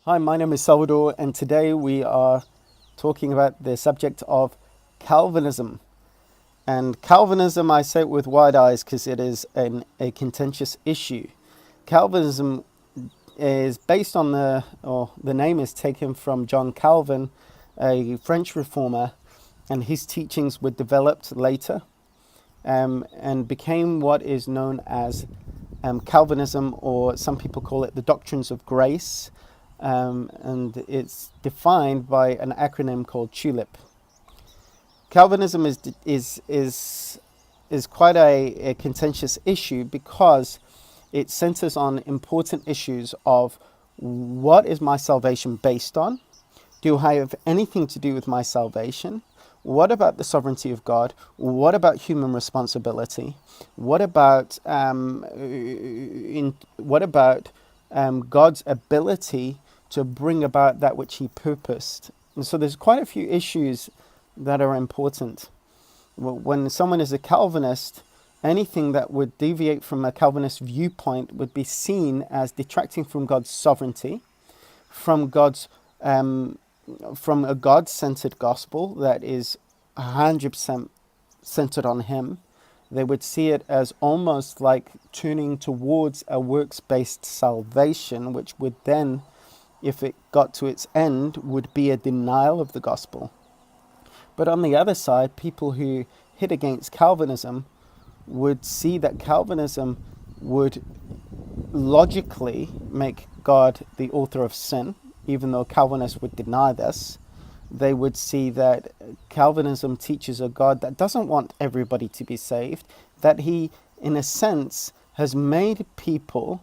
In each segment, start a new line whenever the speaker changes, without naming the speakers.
Hi, my name is Salvador, and today we are talking about the subject of Calvinism. And Calvinism, I say it with wide eyes because it is a contentious issue. Calvinism is based on the name is taken from John Calvin, a French reformer, and his teachings were developed later and became what is known as Calvinism, or some people call it the doctrines of grace. And it's defined by an acronym called TULIP. Calvinism is quite a contentious issue because it centers on important issues of what is my salvation based on? Do I have anything to do with my salvation? What about the sovereignty of God? What about human responsibility? What about God's ability to bring about that which He purposed? And so there's quite a few issues that are important. When someone is a Calvinist, anything that would deviate from a Calvinist viewpoint would be seen as detracting from God's sovereignty, from from a God-centered gospel that is 100% centered on Him. They would see it as almost like turning towards a works-based salvation, which would then, if it got to its end, would be a denial of the gospel. But on the other side, people who hit against Calvinism would see that Calvinism would logically make God the author of sin, even though Calvinists would deny this. They would see that Calvinism teaches a God that doesn't want everybody to be saved, that He, in a sense, has made people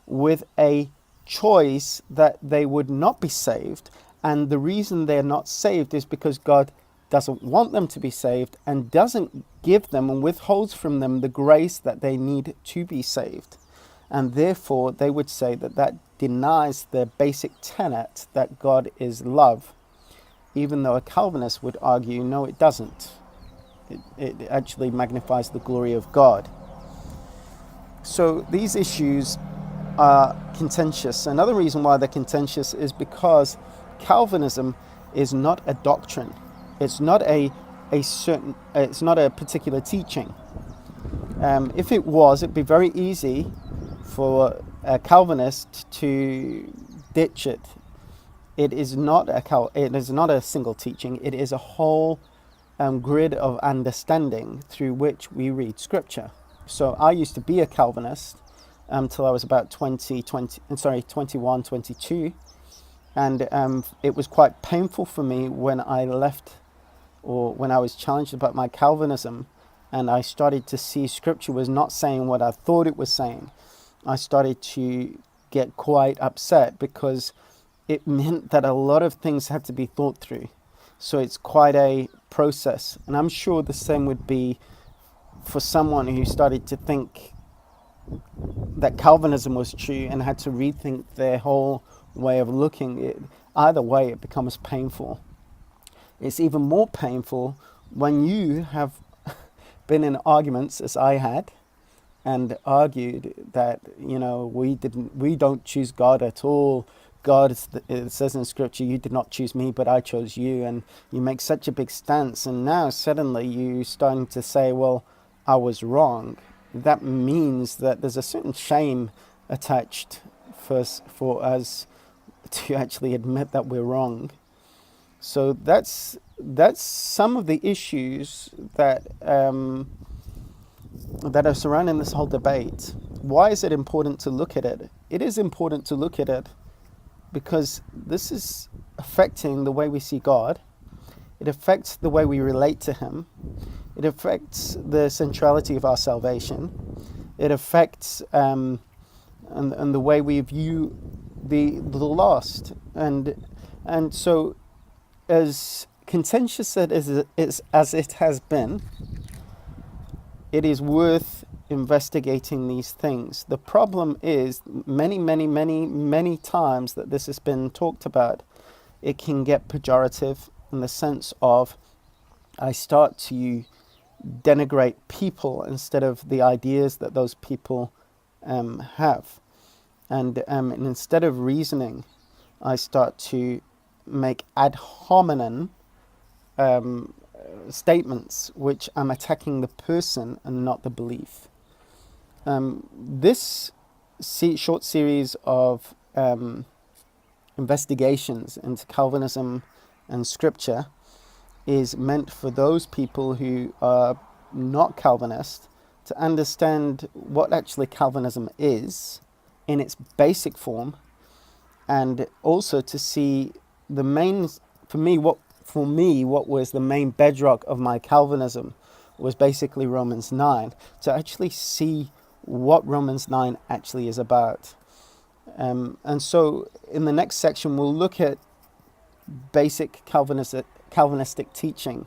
with a choice that they would not be saved, and the reason they're not saved is because God doesn't want them to be saved and doesn't give them and withholds from them the grace that they need to be saved. And therefore, they would say that that denies the basic tenet that God is love, even though a Calvinist would argue, no, it doesn't. It actually magnifies the glory of God. So these issues are contentious. Another reason why they're contentious is because Calvinism is not a doctrine. It's not it's not a particular teaching. If it was, it'd be very easy for a Calvinist to ditch it. It is not a single teaching. It is a whole grid of understanding through which we read Scripture. So I used to be a Calvinist until I was about 21, 22. And it was quite painful for me when I left, or when I was challenged about my Calvinism, and I started to see Scripture was not saying what I thought it was saying. I started to get quite upset because it meant that a lot of things had to be thought through. So it's quite a process. And I'm sure the same would be for someone who started to think that Calvinism was true and had to rethink their whole way of looking at it. Either way, it becomes painful. It's even more painful when you have been in arguments, as I had, and argued that, we don't choose God at all. It says in Scripture, you did not choose me, but I chose you. And you make such a big stance, and now suddenly you're starting to say, well, I was wrong. That means that there's a certain shame attached for us to actually admit that we're wrong. So that's some of the issues that are surrounding this whole debate. Why is it important to look at it? It is important to look at it because this is affecting the way we see God. It affects the way we relate to Him. It affects the centrality of our salvation. It affects and the way we view the lost. And so, as contentious as it has been, it is worth investigating these things. The problem is many times that this has been talked about, it can get pejorative in the sense of I start to denigrate people instead of the ideas that those people have. And instead of reasoning I start to make ad hominem statements which I'm attacking the person and not the belief. This short series of investigations into Calvinism and Scripture is meant for those people who are not Calvinist to understand what actually Calvinism is in its basic form, and also to see the main, what was the main bedrock of my Calvinism was basically Romans 9, to actually see what Romans 9 actually is about. And so in the next section, we'll look at basic Calvinistic teaching